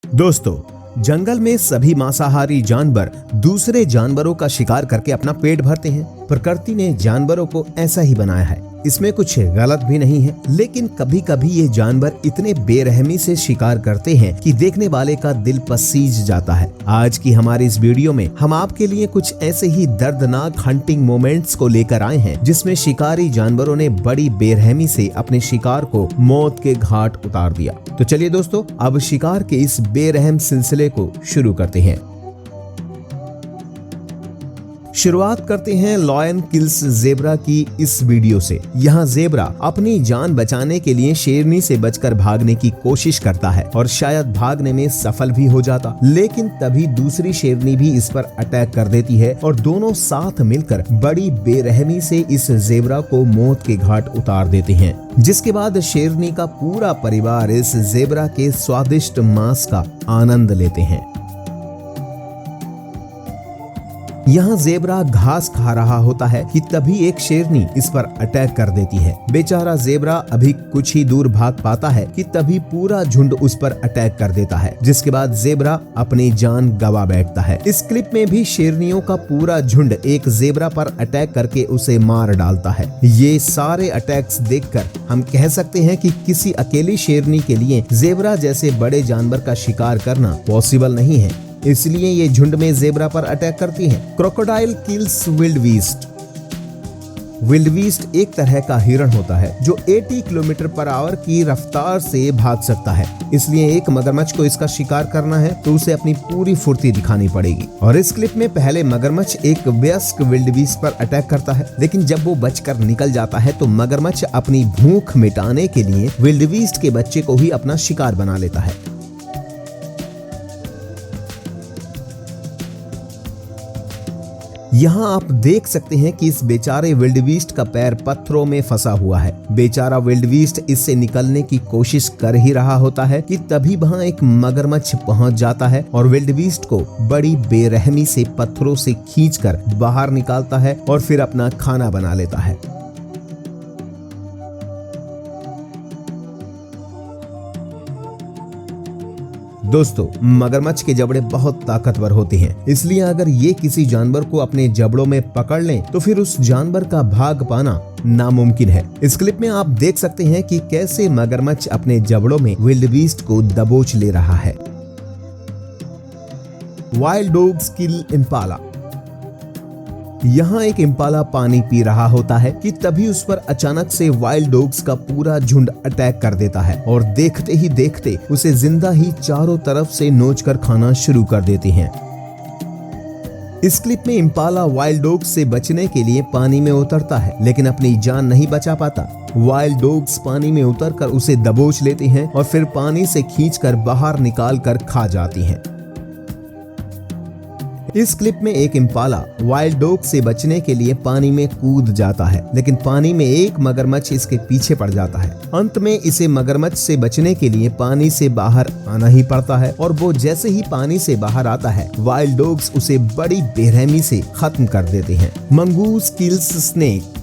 दोस्तों, जंगल में सभी मांसाहारी जानवर दूसरे जानवरों का शिकार करके अपना पेट भरते हैं। प्रकृति ने जानवरों को ऐसा ही बनाया है, इसमें कुछ गलत भी नहीं है। लेकिन कभी कभी ये जानवर इतने बेरहमी से शिकार करते हैं कि देखने वाले का दिल पसीज जाता है। आज की हमारी इस वीडियो में हम आपके लिए कुछ ऐसे ही दर्दनाक हंटिंग मोमेंट्स को लेकर आए हैं जिसमें शिकारी जानवरों ने बड़ी बेरहमी से अपने शिकार को मौत के घाट उतार दिया। तो चलिए दोस्तों, अब शिकार के इस बेरहम सिलसिले को शुरू करते हैं। शुरुआत करते हैं लायन किल्स ज़ेब्रा की इस वीडियो से। यहाँ ज़ेब्रा अपनी जान बचाने के लिए शेरनी से बचकर भागने की कोशिश करता है और शायद भागने में सफल भी हो जाता, लेकिन तभी दूसरी शेरनी भी इस पर अटैक कर देती है और दोनों साथ मिलकर बड़ी बेरहमी से इस ज़ेब्रा को मौत के घाट उतार देते हैं। जिसके बाद शेरनी का पूरा परिवार इस ज़ेब्रा के स्वादिष्ट मांस का आनंद लेते हैं। यहाँ ज़ेब्रा घास खा रहा होता है कि तभी एक शेरनी इस पर अटैक कर देती है। बेचारा ज़ेब्रा अभी कुछ ही दूर भाग पाता है कि तभी पूरा झुंड उस पर अटैक कर देता है, जिसके बाद ज़ेब्रा अपनी जान गवा बैठता है। इस क्लिप में भी शेरनियों का पूरा झुंड एक ज़ेब्रा पर अटैक करके उसे मार डालता है। ये सारे अटैक्स देखकर हम कह सकते हैं कि किसी अकेली शेरनी के लिए ज़ेब्रा जैसे बड़े जानवर का शिकार करना पॉसिबल नहीं है, इसलिए ये झुंड में ज़ेब्रा पर अटैक करती है। Crocodile kills विल्डबीस्ट। विल्डबीस्ट एक तरह का हिरण होता है जो 80 किलोमीटर पर आवर की रफ्तार से भाग सकता है, इसलिए एक मगरमच्छ को इसका शिकार करना है तो उसे अपनी पूरी फुर्ती दिखानी पड़ेगी। और इस क्लिप में पहले मगरमच्छ एक वयस्क विल्डबीस्ट पर अटैक करता है, लेकिन जब वो बचकर निकल जाता है तो मगरमच्छ अपनी भूख मिटाने के लिए विल्डबीस्ट के बच्चे को ही अपना शिकार बना लेता है। यहाँ आप देख सकते हैं कि इस बेचारे विल्डबीस्ट का पैर पत्थरों में फंसा हुआ है। बेचारा विल्डबीस्ट इससे निकलने की कोशिश कर ही रहा होता है कि तभी वहाँ एक मगरमच्छ पहुँच जाता है और विल्डबीस्ट को बड़ी बेरहमी से पत्थरों से खींचकर बाहर निकालता है और फिर अपना खाना बना लेता है। दोस्तों, मगरमच्छ के जबड़े बहुत ताकतवर होते हैं, इसलिए अगर ये किसी जानवर को अपने जबड़ों में पकड़ लें तो फिर उस जानवर का भाग पाना नामुमकिन है। इस क्लिप में आप देख सकते हैं कि कैसे मगरमच्छ अपने जबड़ों में विल्डबीस्ट को दबोच ले रहा है। वाइल्ड डॉग्स किल इम्पाला। यहाँ एक इम्पाला पानी पी रहा होता है कि तभी उस पर अचानक से वाइल्ड डॉग्स का पूरा झुंड अटैक कर देता है और देखते ही देखते उसे जिंदा ही चारों तरफ से नोचकर खाना शुरू कर देते हैं। इस क्लिप में इम्पाला वाइल्ड डॉग्स से बचने के लिए पानी में उतरता है, लेकिन अपनी जान नहीं बचा पाता। वाइल्ड डॉग्स पानी में उतरकर उसे दबोच लेते हैं और फिर पानी से खींचकर बाहर निकाल कर खा जाती हैं। इस क्लिप में एक इम्पाला वाइल्ड डॉग से बचने के लिए पानी में कूद जाता है, लेकिन पानी में एक मगरमच्छ इसके पीछे पड़ जाता है। अंत में इसे मगरमच्छ से बचने के लिए पानी से बाहर आना ही पड़ता है और वो जैसे ही पानी से बाहर आता है वाइल्ड डॉग्स उसे बड़ी बेरहमी से खत्म कर देते हैं। Mongoose kills snake.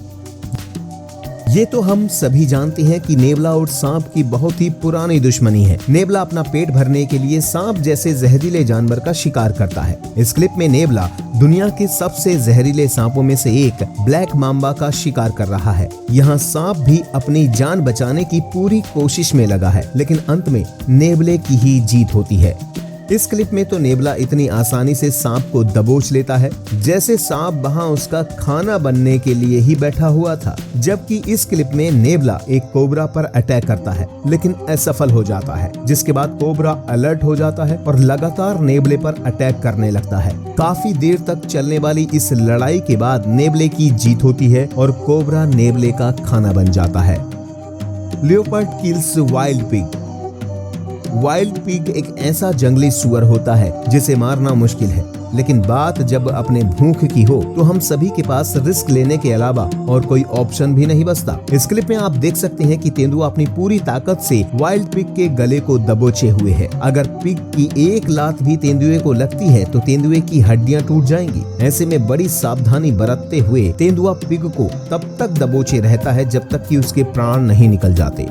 ये तो हम सभी जानते हैं कि नेवला और सांप की बहुत ही पुरानी दुश्मनी है। नेवला अपना पेट भरने के लिए सांप जैसे जहरीले जानवर का शिकार करता है। इस क्लिप में नेवला दुनिया के सबसे जहरीले सांपों में से एक ब्लैक मांबा का शिकार कर रहा है। यहाँ सांप भी अपनी जान बचाने की पूरी कोशिश में लगा है, लेकिन अंत में नेवले की ही जीत होती है। इस क्लिप में तो नेवला इतनी आसानी से सांप को दबोच लेता है जैसे सांप वहां उसका खाना बनने के लिए ही बैठा हुआ था, जबकि इस क्लिप में नेवला एक कोबरा पर अटैक करता है लेकिन असफल हो जाता है, जिसके बाद कोबरा अलर्ट हो जाता है और लगातार नेवले पर अटैक करने लगता है। काफी देर तक चलने वाली इस लड़ाई के बाद नेवले की जीत होती है और कोबरा नेवले का खाना बन जाता है। Leopard kills wild pig. Wild pig एक ऐसा जंगली सुअर होता है जिसे मारना मुश्किल है, लेकिन बात जब अपने भूख की हो तो हम सभी के पास रिस्क लेने के अलावा और कोई ऑप्शन भी नहीं बचता। इस क्लिप में आप देख सकते हैं कि तेंदुआ अपनी पूरी ताकत से वाइल्ड पिग के गले को दबोचे हुए है। अगर पिग की एक लात भी तेंदुए को लगती है तो तेंदुए की हड्डियां टूट जाएंगी। ऐसे में बड़ी सावधानी बरतते हुए तेंदुआ पिग को तब तक दबोचे रहता है जब तक कि उसके प्राण नहीं निकल जाते।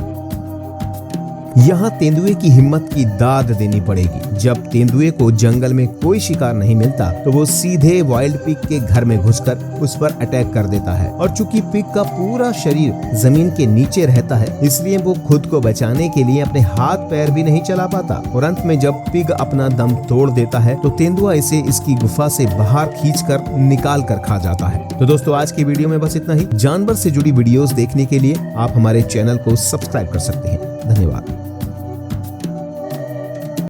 यहाँ तेंदुए की हिम्मत की दाद देनी पड़ेगी। जब तेंदुए को जंगल में कोई शिकार नहीं मिलता तो वो सीधे वाइल्ड पिग के घर में घुसकर उस पर अटैक कर देता है। और चूंकि पिग का पूरा शरीर जमीन के नीचे रहता है, इसलिए वो खुद को बचाने के लिए अपने हाथ पैर भी नहीं चला पाता। और अंत में जब पिग अपना दम तोड़ देता है तो तेंदुआ इसे इसकी गुफा से बाहर खींचकर निकाल कर खा जाता है। तो दोस्तों, आज की वीडियो में बस इतना ही। जानवर से जुड़ी वीडियोस देखने के लिए आप हमारे चैनल को सब्सक्राइब कर सकते हैं। धन्यवाद।